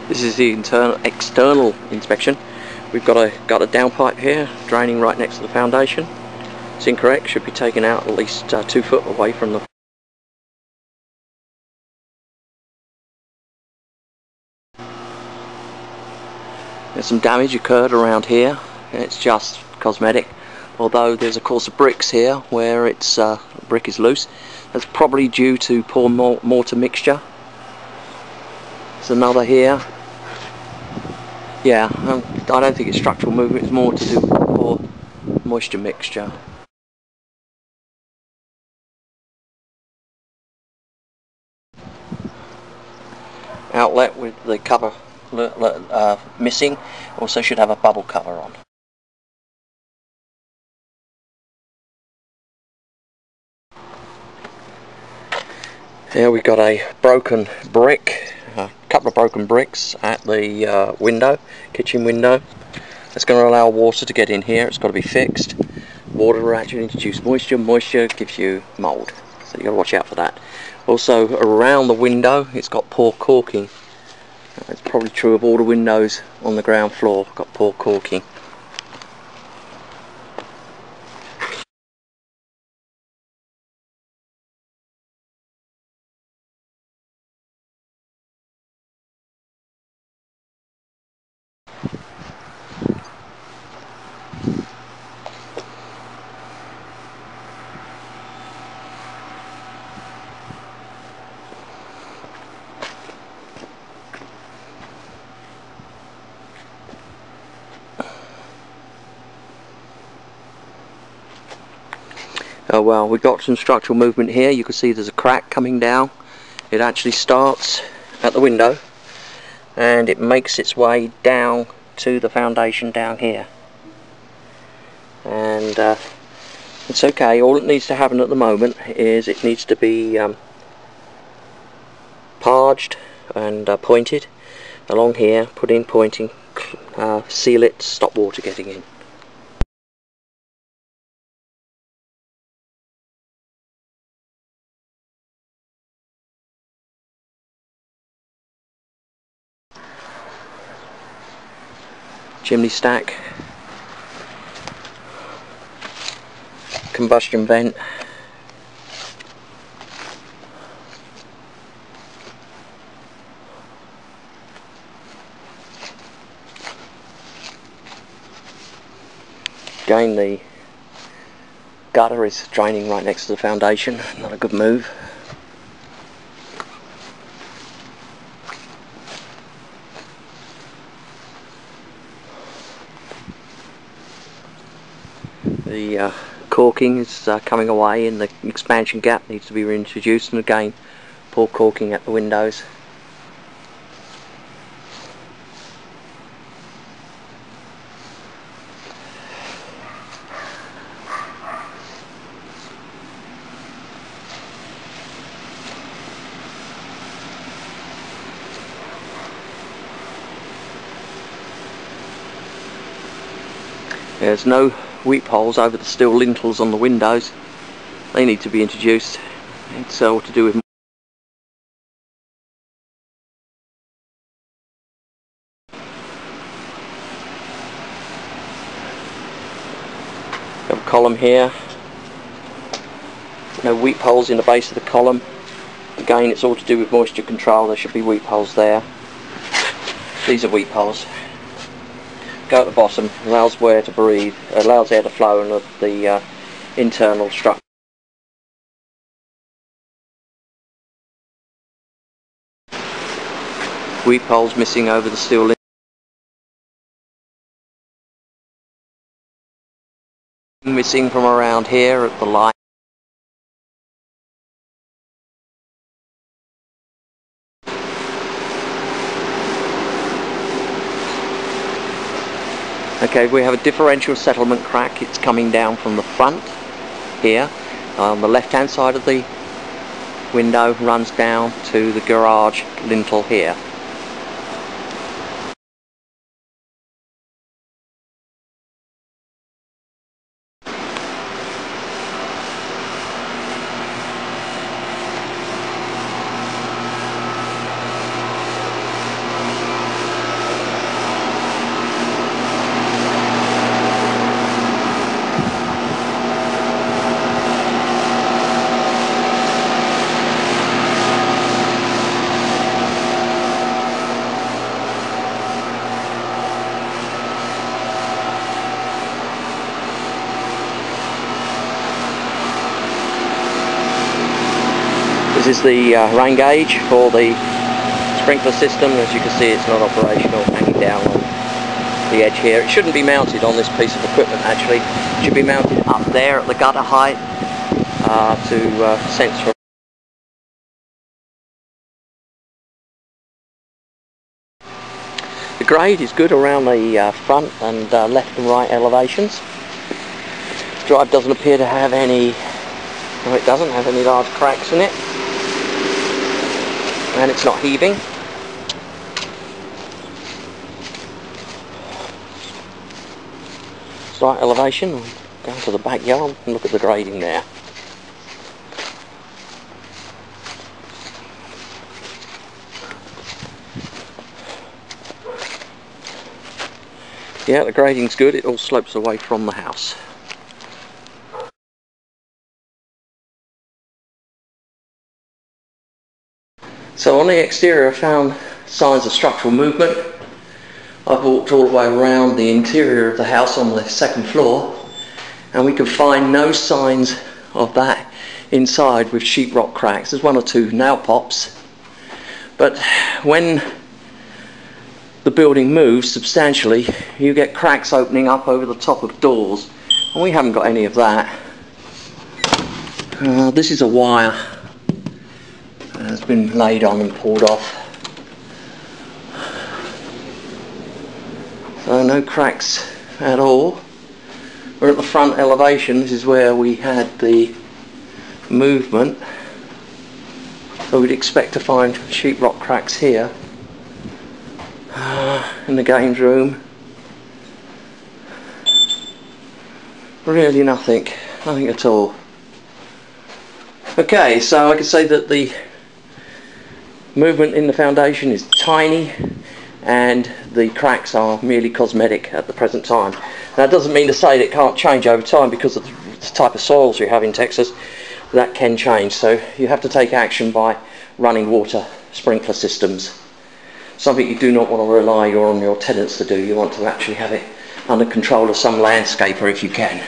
This is the external inspection. We've got a downpipe here draining right next to the foundation. It's incorrect, should be taken out at least 2 foot away from the. There's some damage occurred around here, and it's just cosmetic. Although there's a course of bricks here where it's brick is loose. That's probably due to poor mortar mixture. There's another here. Yeah, I don't think it's structural movement, it's more to do with poor moisture mixture. Outlet with the cover missing, also should have a bubble cover on. Here we've got a broken brick, a couple of broken bricks at the window, kitchen window. That's going to allow water to get in here. It's got to be fixed. Water will actually introduce moisture. Moisture gives you mould, so you've got to watch out for that. Also around the window it's got poor caulking. It's probably true of all the windows on the ground floor, got poor caulking. Oh well, we've got some structural movement here. You can see there's a crack coming down. It actually starts at the window and it makes its way down to the foundation down here. And it's okay. All that needs to happen at the moment is it needs to be parged and pointed along here, put in pointing, seal it, stop water getting in. Chimney stack, combustion vent, again the gutter is draining right next to the foundation, not a good move. The caulking is coming away and the expansion gap needs to be reintroduced, and again poor caulking at the windows. There's no weep holes over the steel lintels on the windows. They need to be introduced. It's all to do with got a column here. No weep holes in the base of the column. Again, it's all to do with moisture control. There should be weep holes there. These are weep holes. Go at the bottom, allows air to breathe, allows air to flow, and the internal structure. Weep holes missing over the steel lint. Missing from around here at the line. Okay, we have a differential settlement crack. It's coming down from the front here. On the left hand side of the window, runs down to the garage lintel here. This is the rain gauge for the sprinkler system. As you can see, it's not operational, hanging down on the edge here. It shouldn't be mounted on this piece of equipment actually. It should be mounted up there at the gutter height to sense for. The grade is good around the front and left and right elevations. The drive doesn't appear to have any, no, it doesn't have any large cracks in it, and it's not heaving. Slight elevation. We'll go into the backyard and look at the grading there. Yeah, the grading's good. It all slopes away from the house. So on the exterior I found signs of structural movement. I've walked all the way around the interior of the house on the second floor, and we could find no signs of that inside with sheetrock cracks. There's one or two nail pops, but when the building moves substantially, you get cracks opening up over the top of doors, and we haven't got any of that. This is a wire that's been laid on and pulled off. So no cracks at all. We're at the front elevation. This is where we had the movement, so we'd expect to find sheetrock cracks here. In the games room, really nothing at all. Okay, so I could say that the movement in the foundation is tiny and the cracks are merely cosmetic at the present time. That doesn't mean to say that it can't change over time, because of the type of soils you have in Texas. That can change, so you have to take action by running water sprinkler systems. Something you do not want to rely on your tenants to do. You want to actually have it under control of some landscaper if you can.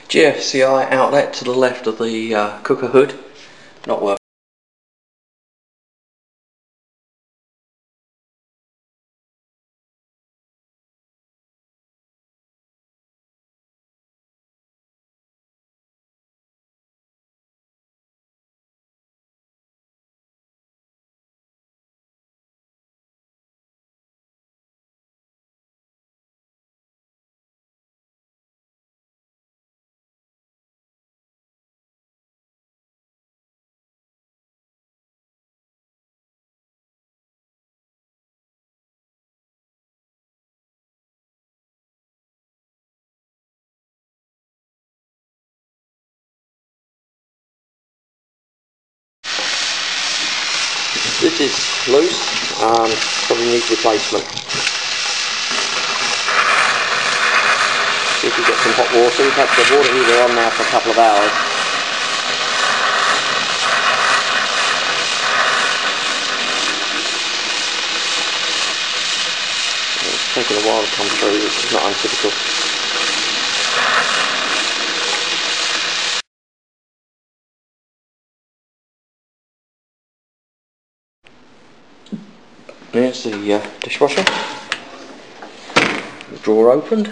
GFCI outlet to the left of the cooker hood, not working. This is loose, probably needs replacement. See if we get some hot water. We've had the water heater on now for a couple of hours. It's taken a while to come through, which is not untypical. There's the dishwasher, the drawer opened,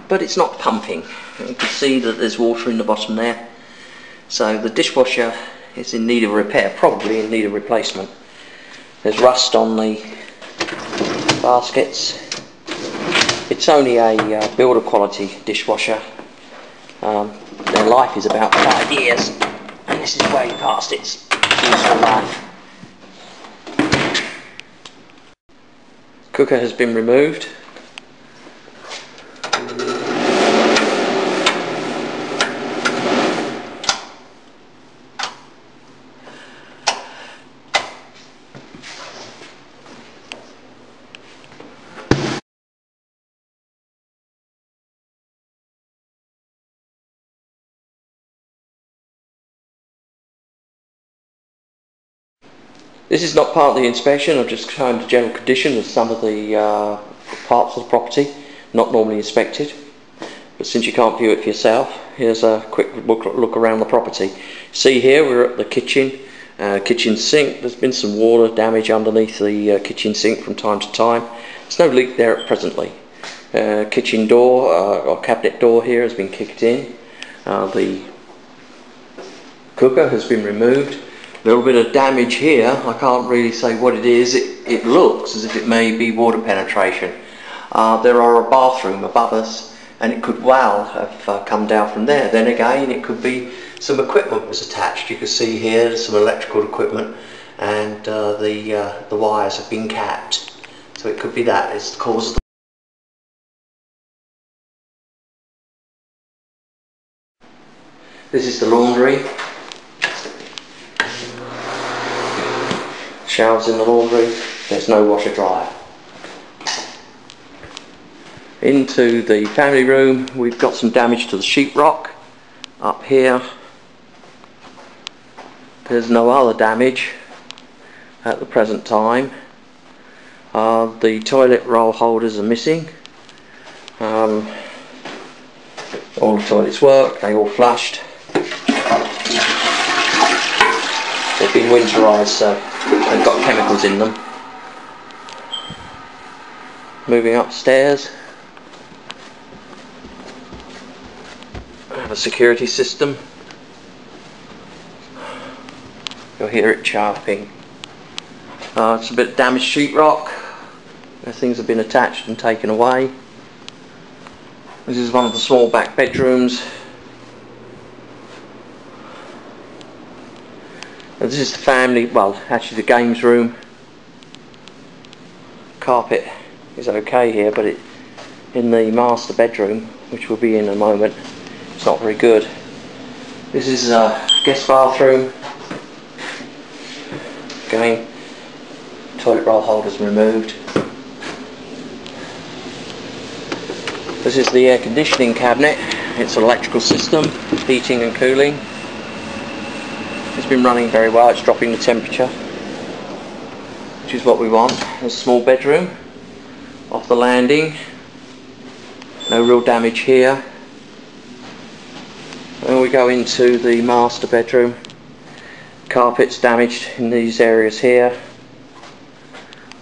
but it's not pumping. You can see that there's water in the bottom there, so the dishwasher is in need of repair, probably in need of replacement. There's rust on the baskets. It's only a builder quality dishwasher. Their life is about 5 years, and this is way past its useful life. Cooker has been removed. This is not part of the inspection. I've just shown the general condition of some of the parts of the property, not normally inspected. But since you can't view it for yourself, here's a quick look around the property. See here, we're at the kitchen sink. There's been some water damage underneath the kitchen sink from time to time. There's no leak there presently. Kitchen door or cabinet door here has been kicked in. The cooker has been removed. A little bit of damage here. I can't really say what it is. It looks as if it may be water penetration. There are a bathroom above us, and it could well have come down from there. Then again, it could be some equipment was attached. You can see here there's some electrical equipment, and the wires have been capped. So it could be that is the cause of the This is the laundry. Showers in the laundry. There's no washer dryer. Into the family room, we've got some damage to the sheetrock up here. There's no other damage at the present time. The toilet roll holders are missing. All the toilets work, they all flushed. They've been winterized, so they've got chemicals in them. Moving upstairs, I have a security system. You'll hear it chirping. It's a bit of damaged sheetrock. Things have been attached and taken away. This is one of the small back bedrooms. And this is the family, well, actually the games room. Carpet is okay here, but in the master bedroom, which we'll be in a moment, it's not very good. This is a guest bathroom. Again, toilet roll holders removed. This is the air conditioning cabinet. It's an electrical system, heating and cooling. It's been running very well. It's dropping the temperature, which is what we want. A small bedroom off the landing. No real damage here. Then we go into the master bedroom. Carpet's damaged in these areas here.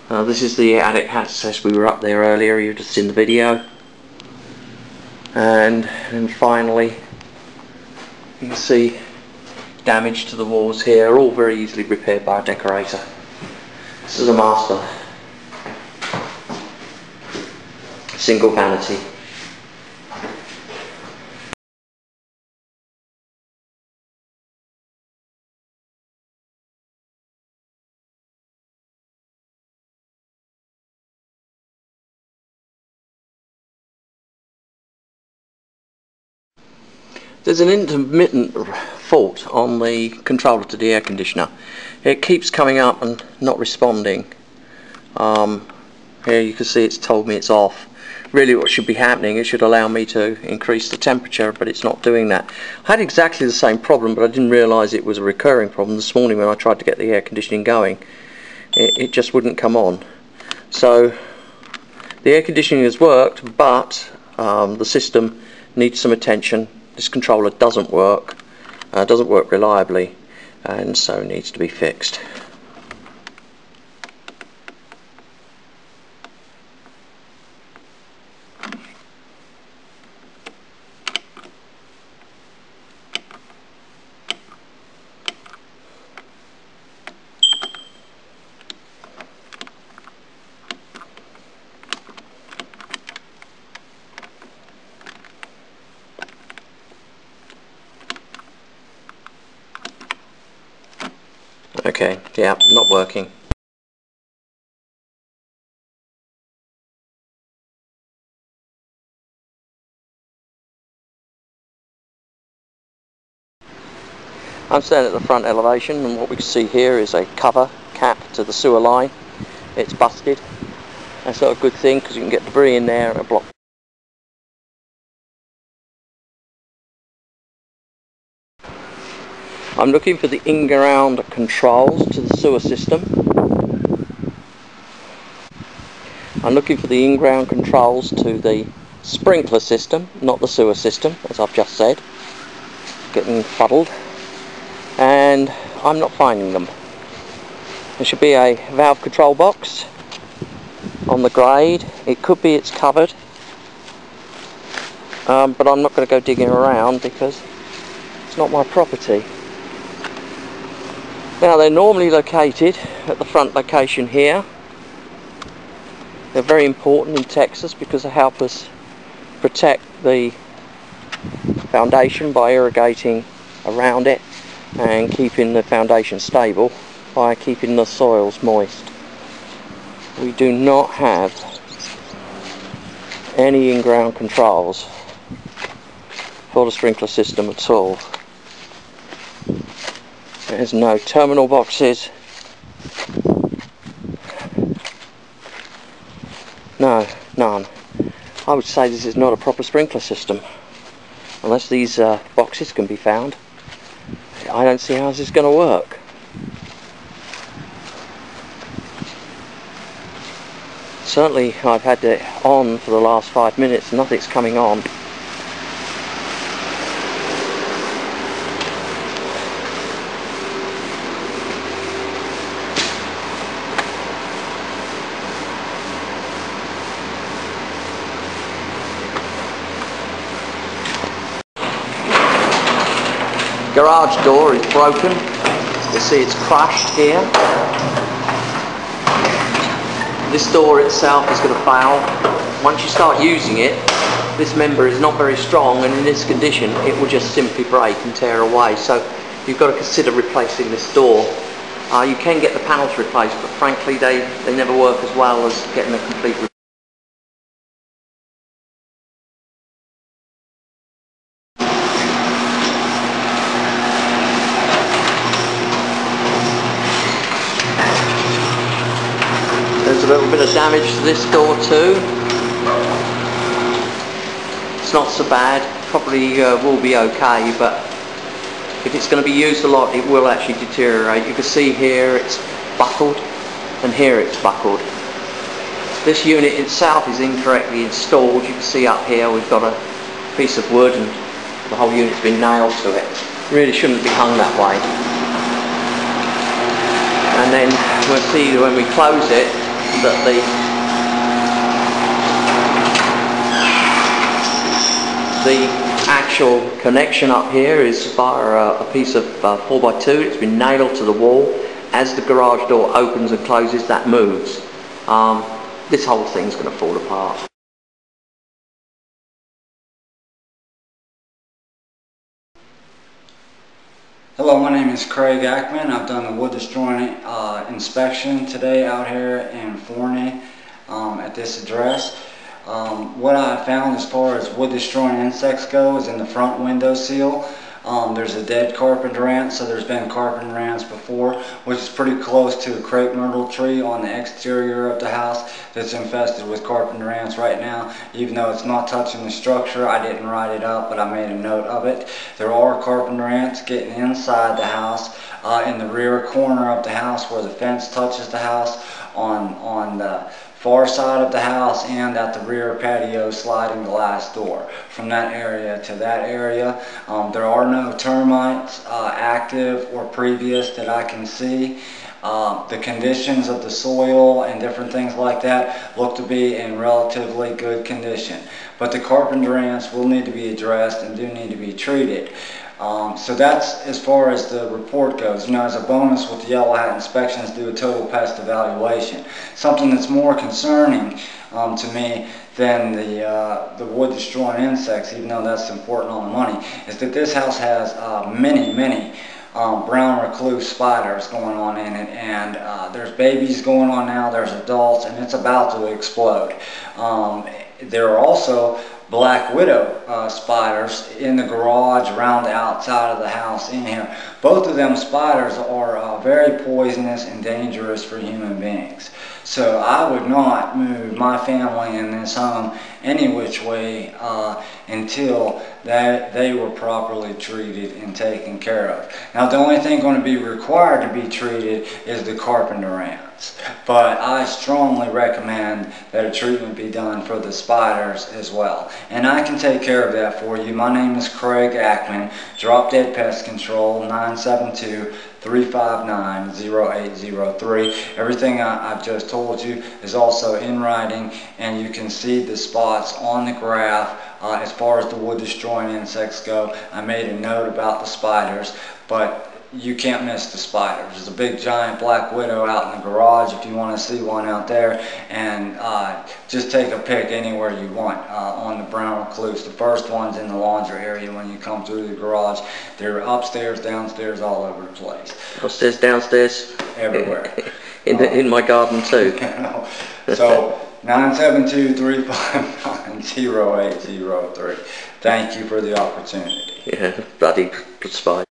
This is the attic access. We were up there earlier. You've just seen the video. And then finally, you can see damage to the walls here, all very easily repaired by a decorator. This is a master. Single vanity. There's an intermittent fault on the controller to the air conditioner. It keeps coming up and not responding. Here you can see it's told me it's off. Really what should be happening, it should allow me to increase the temperature, but it's not doing that. I had exactly the same problem, but I didn't realise it was a recurring problem this morning when I tried to get the air conditioning going. It just wouldn't come on. So the air conditioning has worked, but the system needs some attention. This controller doesn't work reliably, and so needs to be fixed. Okay, yeah, not working. I'm standing at the front elevation, and what we can see here is a cover cap to the sewer line. It's busted. That's not a good thing because you can get debris in there and block. I'm looking for the in-ground controls to the sewer system. I'm looking for the in-ground controls to the sprinkler system, not the sewer system, as I've just said. Getting fuddled. And I'm not finding them. There should be a valve control box on the grade. It could be it's covered, but I'm not going to go digging around because it's not my property. Now, they're normally located at the front location here. They're very important in Texas because they help us protect the foundation by irrigating around it and keeping the foundation stable by keeping the soils moist. We do not have any in-ground controls for the sprinkler system at all. There's no terminal boxes. No, none. I would say this is not a proper sprinkler system unless these boxes can be found. I don't see how this is going to work. Certainly I've had it on for the last 5 minutes and nothing's coming on. Garage door is broken. You see it's crushed here. This door itself is going to fail. Once you start using it, this member is not very strong, and in this condition it will just simply break and tear away. So you've got to consider replacing this door. You can get the panels replaced, but frankly they never work as well as getting a complete replacement. There's a little bit of damage to this door too. It's not so bad, probably will be okay, but if it's going to be used a lot it will actually deteriorate. You can see here it's buckled and here it's buckled. This unit itself is incorrectly installed. You can see up here we've got a piece of wood and the whole unit's been nailed to it. Really shouldn't be hung that way. And then we'll see when we close it that the actual connection up here is via a piece of 4x2. It's been nailed to the wall. As the garage door opens and closes, that moves. This whole thing's going to fall apart. Hello, my name is Craig Ackman. I've done the wood destroying inspection today out here in Forney at this address. What I found as far as wood destroying insects go is in the front window seal. There's a dead carpenter ant, so there's been carpenter ants before, which is pretty close to a crepe myrtle tree on the exterior of the house that's infested with carpenter ants right now. Even though it's not touching the structure, I didn't write it up, but I made a note of it. There are carpenter ants getting inside the house, in the rear corner of the house where the fence touches the house, on the far side of the house, and at the rear patio sliding glass door. From that area to that area, there are no termites active or previous that I can see. The conditions of the soil and different things like that look to be in relatively good condition, but the carpenter ants will need to be addressed and do need to be treated. So that's as far as the report goes. You know, as a bonus with the yellow hat inspections, do a total pest evaluation. Something that's more concerning to me than the wood destroying insects, even though that's important on the money, is that this house has many brown recluse spiders going on in it, and there's babies going on now, there's adults, and it's about to explode. There are also black widow spiders in the garage, around the outside of the house, in here. Both of them spiders are very poisonous and dangerous for human beings. So I would not move my family in this home any which way until they were properly treated and taken care of. Now the only thing going to be required to be treated is the carpenter ants, but I strongly recommend that a treatment be done for the spiders as well, and I can take care of that for you. My name is Craig Ackman, Drop Dead Pest Control, 972-359-0803. Everything I've just told you is also in writing, and you can see the spots on the graph. As far as the wood destroying insects go, I made a note about the spiders, but you can't miss the spiders. There's a big giant black widow out in the garage if you want to see one out there, and just take a pic anywhere you want on the brown recluse. The first one's in the laundry area when you come through the garage. They're upstairs, downstairs, all over the place. Upstairs, downstairs, everywhere. in my garden too. So 972-359-0803. Thank you for the opportunity. Yeah, bloody spider.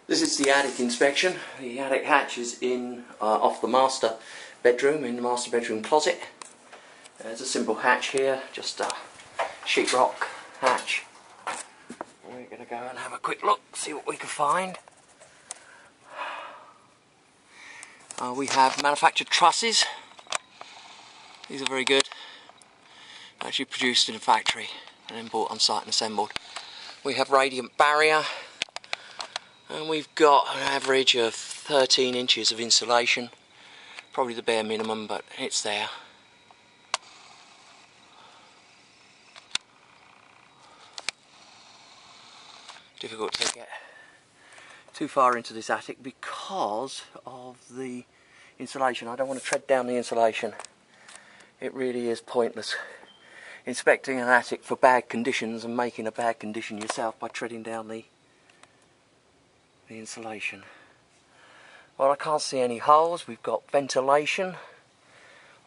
This is the attic inspection. The attic hatch is in off the master bedroom, in the master bedroom closet. There's a simple hatch here, just a sheetrock hatch. We're going to go and have a quick look, see what we can find. We have manufactured trusses. These are very good. Actually produced in a factory and then bought on site and assembled. We have radiant barrier. And we've got an average of 13 inches of insulation, probably the bare minimum, but it's there. Difficult to get too far into this attic because of the insulation. I don't want to tread down the insulation. It really is pointless inspecting an attic for bad conditions and making a bad condition yourself by treading down the insulation. Well, I can't see any holes. We've got ventilation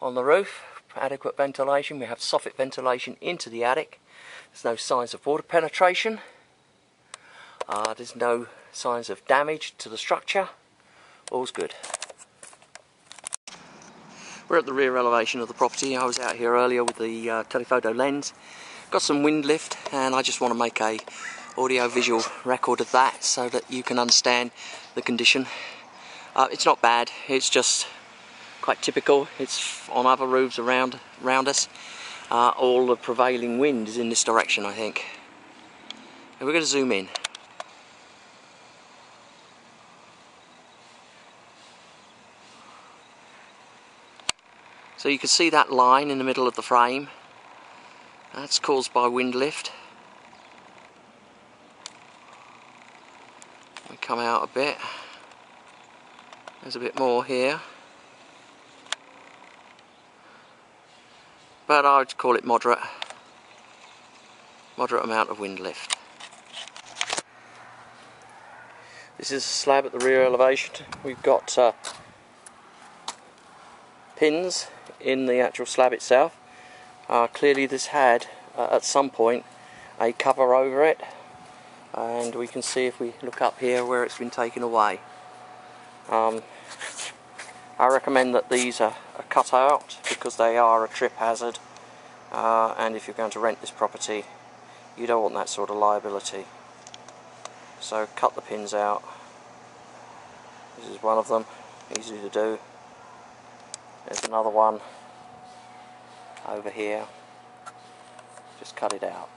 on the roof, adequate ventilation. We have soffit ventilation into the attic. There's no signs of water penetration. There's no signs of damage to the structure. All's good. We're at the rear elevation of the property. I was out here earlier with the telephoto lens. Got some wind lift, and I just want to make a audio-visual record of that so that you can understand the condition. It's not bad, it's just quite typical. It's on other roofs around us. All the prevailing wind is in this direction, I think. And we're going to zoom in. So you can see that line in the middle of the frame. That's caused by wind lift. We come out a bit. There's a bit more here. But I would call it moderate. Moderate amount of wind lift. This is a slab at the rear elevation. We've got pins in the actual slab itself. Clearly this had at some point a cover over it, and we can see if we look up here where it's been taken away. I recommend that these are cut out because they are a trip hazard, and if you're going to rent this property you don't want that sort of liability. So cut the pins out. This is one of them, easy to do. There's another one over here. Just cut it out.